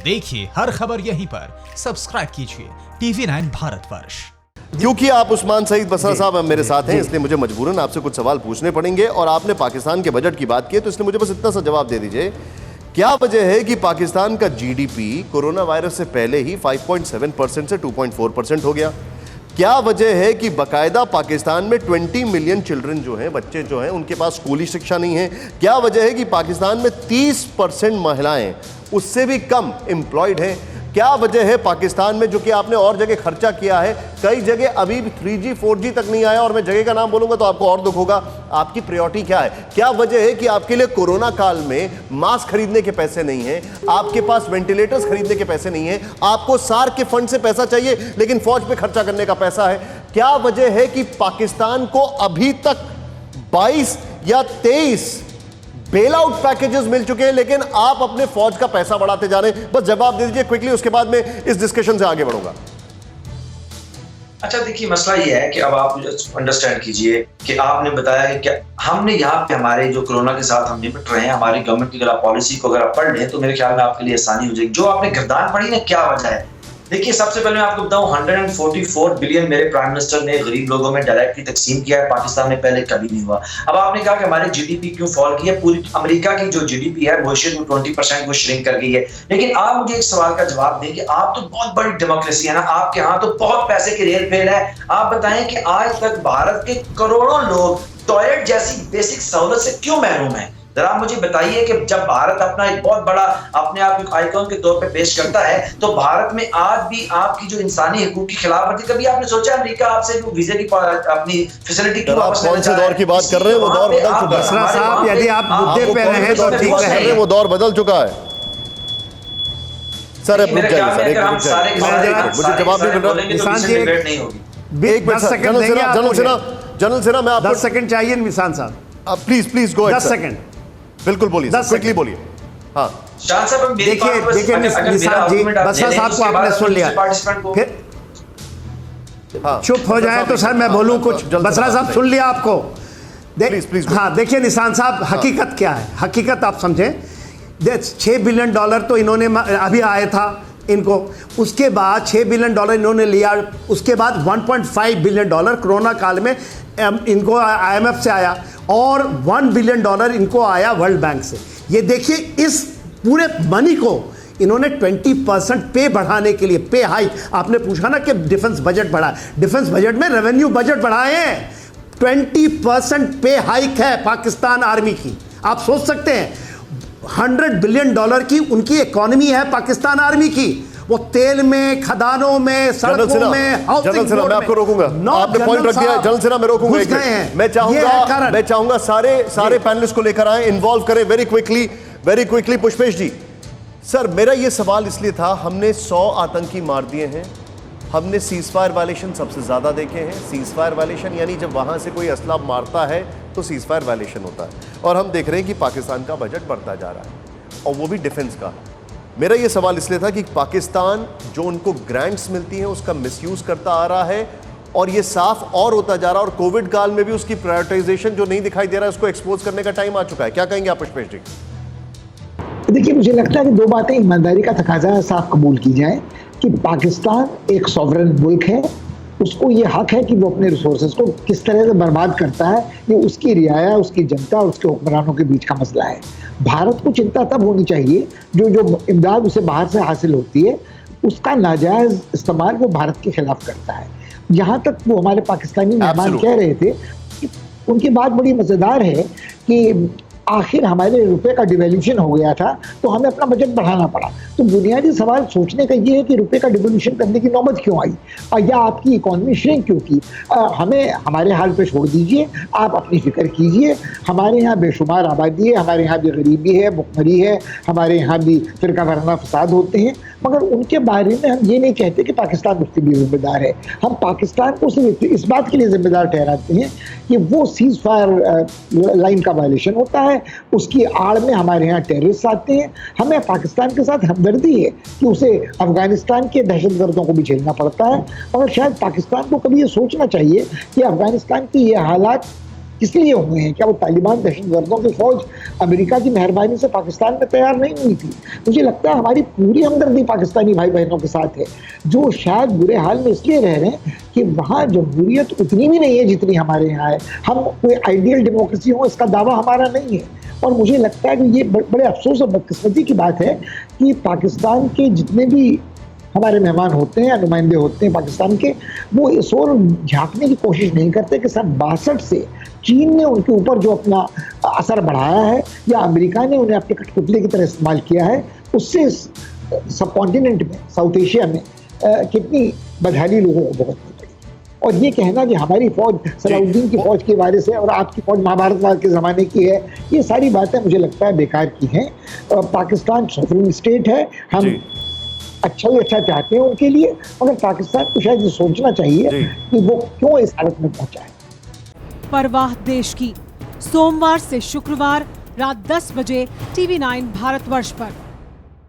देखिए हर खबर यहीं पर, सब्सक्राइब कीजिए TV9 भारतवर्ष। क्योंकि आप उस्मान सईद बसरा साहब मेरे साथ हैं, इसलिए मुझे मजबूरन आपसे कुछ सवाल पूछने पड़ेंगे। और आपने पाकिस्तान के बजट की बात की, तो इसलिए मुझे बस इतना सा जवाब दे दीजिए, क्या वजह है कि पाकिस्तान का जीडीपी कोरोना वायरस से पहले ही 5.7% से 2.4% हो गया? क्या वजह है कि बाकायदा पाकिस्तान में 20 मिलियन चिल्ड्रन जो हैं, बच्चे जो हैं, उनके पास स्कूली शिक्षा नहीं है? क्या वजह है कि पाकिस्तान में 30% महिलाएं उससे भी कम एम्प्लॉयड हैं? क्या वजह है पाकिस्तान में, जो कि आपने और जगह खर्चा किया है, कई जगह अभी भी 3G 4G तक नहीं आया, और मैं जगह का नाम बोलूंगा तो आपको और दुख होगा, आपकी प्रायोरिटी क्या है? क्या वजह है कि आपके लिए कोरोना काल में मास्क खरीदने के पैसे नहीं हैं, आपके पास वेंटिलेटर्स खरीदने के पैसे नहीं हैं, आपको सार्क के फंड से पैसा चाहिए लेकिन फौज पे खर्चा करने का पैसा है? क्या वजह है कि पाकिस्तान को अभी तक 22 या 23 बेल आउट पैकेजेस मिल चुके हैं, लेकिन आप अपने फौज का पैसा बढ़ाते जा रहे हैं? बस जवाब दे दीजिए क्विकली, उसके बाद में इस डिस्कशन से आगे बढ़ूंगा। अच्छा देखिए, मसला ये है कि अब आप मुझे अंडरस्टैंड कीजिए कि आपने बताया कि क्या हमने यहाँ पे हमारे जो कोरोना के साथ हम निपट रहे हैं, हमारी गवर्नमेंट की अगर आप पॉलिसी को अगर आप पढ़ लें तो मेरे ख्याल में आपके लिए आसानी हो जाएगी। जो आपने गर्दान पढ़ी ना, क्या वजह है? देखिए, सबसे पहले मैं आपको बताऊं, 144 बिलियन मेरे प्राइम मिनिस्टर ने गरीब लोगों में डायरेक्टली तकसीम किया है, पाकिस्तान में पहले कभी नहीं हुआ। अब आपने कहा कि हमारे जीडीपी क्यों फॉल की है? पूरी अमेरिका की जो जीडीपी है वो 20% वो श्रिंक कर गई है। लेकिन आप मुझे एक सवाल का जवाब दें कि आप तो बहुत बड़ी डेमोक्रेसी है ना, आपके यहाँ तो बहुत पैसे की रेल फेल है। आप बताएं कि आज तक भारत के करोड़ों लोग टॉयलेट जैसी बेसिक सहूलत से क्यों महरूम है? जरा मुझे बताइए कि जब भारत अपना एक बहुत बड़ा अपने आप एक आइकॉन के तौर पे पेश करता है, तो भारत में आज भी आपकी जो इंसानी हकूक की खिलाफवर्जी, कभी आपने सोचा अमेरिका आपसे वीजा की अपनी फैसिलिटी क्यों वापस कौन से दौर की बात कर रहे हैं? वो दौर बदल चुका है बसरा साहब, यदि आप मुद्दे पे रहे तो ठीक है। वो दौर बदल चुका है सर। अब रुक जाइए सर, एक मिनट जाइए, मुझे जवाब नहीं मिल रहा। निशान जी एक मिनट सर, जनरल सेना मैं आपको 10 सेकंड चाहिए निशान साहब, प्लीज गो अहेड। 10 सेकंड बिल्कुल बोलिए, क्विकली बोलिए। हाँ देखिए निशान जी, बसरा साहब को आपने सुन लिया, फिर चुप हो जाए तो सर मैं बोलूं कुछ। बसरा साहब सुन लिया आपको। प्लीज। हाँ देखिए निशान साहब, हकीकत क्या है? हकीकत आप समझें, 6 बिलियन डॉलर तो इन्होंने अभी आया था इनको, उसके बाद 6 बिलियन डॉलर इन्होंने लिया, उसके बाद 1.5 बिलियन डॉलर कोरोना काल में इनको IMF से आया, और 1 बिलियन डॉलर इनको आया वर्ल्ड बैंक से। ये देखिए, इस पूरे मनी को इन्होंने 20% पे बढ़ाने के लिए, पे हाइक, आपने पूछा ना कि डिफेंस बजट बढ़ा, डिफेंस बजट में रेवेन्यू बजट बढ़ाए हैं। 20% पे हाइक है पाकिस्तान आर्मी की। आप सोच सकते हैं, 100 बिलियन डॉलर की उनकी इकोनॉमी है पाकिस्तान आर्मी की। वो तेल में, खदानों में, सड़कों में, जनरल सेना मैं आपको रोकूंगा, आपने पॉइंट रख दिया। जनरल सेना मैं रोकूंगा एक मिनट। मैं चाहूंगा सारे पैनलिस्ट को लेकर आए, इन्वॉल्व करें वेरी क्विकली। पुष्पेश जी सर, मेरा ये सवाल इसलिए था, हमने 100 आतंकी मार दिए हैं, हमने सीजफायर वायलेशन सबसे ज्यादा देखे हैं। सीजफायर वायलेशन यानी जब वहां से कोई असला मारता है तो सीजफायर वायलेशन होता है, और हम देख रहे हैं कि पाकिस्तान का बजट बढ़ता जा रहा है, और वो भी डिफेंस का। मेरा ये सवाल इसलिए था कि पाकिस्तान जो उनको ग्रांट्स मिलती हैं उसका मिसयूज करता आ रहा है, और ये साफ और होता जा रहा है, और कोविड काल में भी उसकी प्रायोरिटाइजेशन जो नहीं दिखाई दे रहा है, उसको एक्सपोज करने का टाइम आ चुका है। क्या कहेंगे आप पुष्पेश जी? देखिए, मुझे लगता है कि दो बातें ईमानदारी का तकाजा साफ कबूल की जाए कि पाकिस्तान एक सॉवरेन मुल्क है, उसको ये हक है कि वो अपने रिसोर्सेज को किस तरह से बर्बाद करता है, ये उसकी रियाया, उसकी जनता और उसके हुक्मरानों के बीच का मसला है। भारत को चिंता तब होनी चाहिए जो इमदाद उसे बाहर से हासिल होती है, उसका नाजायज इस्तेमाल वो भारत के खिलाफ करता है। यहाँ तक वो हमारे पाकिस्तानी मेहमान कह रहे थे, उनकी बात बड़ी मज़ेदार है कि आखिर हमारे रुपए का डिवैल्यूशन हो गया था तो हमें अपना बजट बढ़ाना पड़ा। तो बुनियादी सवाल सोचने का ये है कि रुपए का डिवैल्यूशन करने की नौबत क्यों आई, या आपकी इकॉनमी श्रिंक क्यों की? हमें हमारे हाल पे छोड़ दीजिए, आप अपनी फिक्र कीजिए। हमारे यहाँ बेशुमार आबादी है, हमारे यहाँ भी गरीबी है, भुखमरी है, हमारे यहाँ भी फिरका वाराना फसाद होते हैं, मगर उनके बारे में हम ये नहीं कहते कि पाकिस्तान उसके लिए जिम्मेदार है। हम पाकिस्तान को सिर्फ इस बात के लिए जिम्मेदार ठहराते हैं कि वो सीज फायर लाइन का वायलेशन होता है, उसकी आड़ में हमारे यहाँ टेररिस्ट आते हैं। हमें पाकिस्तान के साथ हमदर्दी है कि उसे अफगानिस्तान के दहशतगर्दों को भी झेलना पड़ता है, मगर शायद पाकिस्तान को कभी ये सोचना चाहिए कि अफगानिस्तान की ये हालात इसलिए हुए हैं। क्या वो तालिबान दहशतगर्दों की फौज अमेरिका की मेहरबानी से पाकिस्तान में तैयार नहीं हुई थी? मुझे लगता है हमारी पूरी हमदर्दी पाकिस्तानी भाई बहनों के साथ है, जो शायद बुरे हाल में इसलिए रह रहे हैं कि वहाँ जमहूरियत उतनी भी नहीं है जितनी हमारे यहाँ है। हम कोई आइडियल डेमोक्रेसी हो इसका दावा हमारा नहीं है। और मुझे लगता है कि ये बड़े अफसोस और बदकिस्मती की बात है कि पाकिस्तान के जितने भी हमारे मेहमान होते हैं, नुमाइंदे होते हैं पाकिस्तान के, वो इस ओर झांकने की कोशिश नहीं करते कि सन 62 से चीन ने उनके ऊपर जो अपना असर बढ़ाया है या अमेरिका ने उन्हें अपने कठपुतले की तरह इस्तेमाल किया है, उससे सब कॉन्टिनेंट में, साउथ एशिया में कितनी बदहाली लोगों को भुगतनी पड़ी। और ये कहना कि हमारी फौज सलाउद्दीन की फौज के बारे से और आपकी फौज महाभारत के ज़माने की है, ये सारी बातें मुझे लगता है बेकार की हैं। पाकिस्तान सॉवरेन स्टेट है, हम अच्छा ही अच्छा चाहते हैं उनके लिए, मगर पाकिस्तान को शायद ये सोचना चाहिए कि वो क्यों इस हालत में पहुंचा है। परवाह देश की, सोमवार से शुक्रवार रात 10 बजे TV9 भारतवर्ष पर।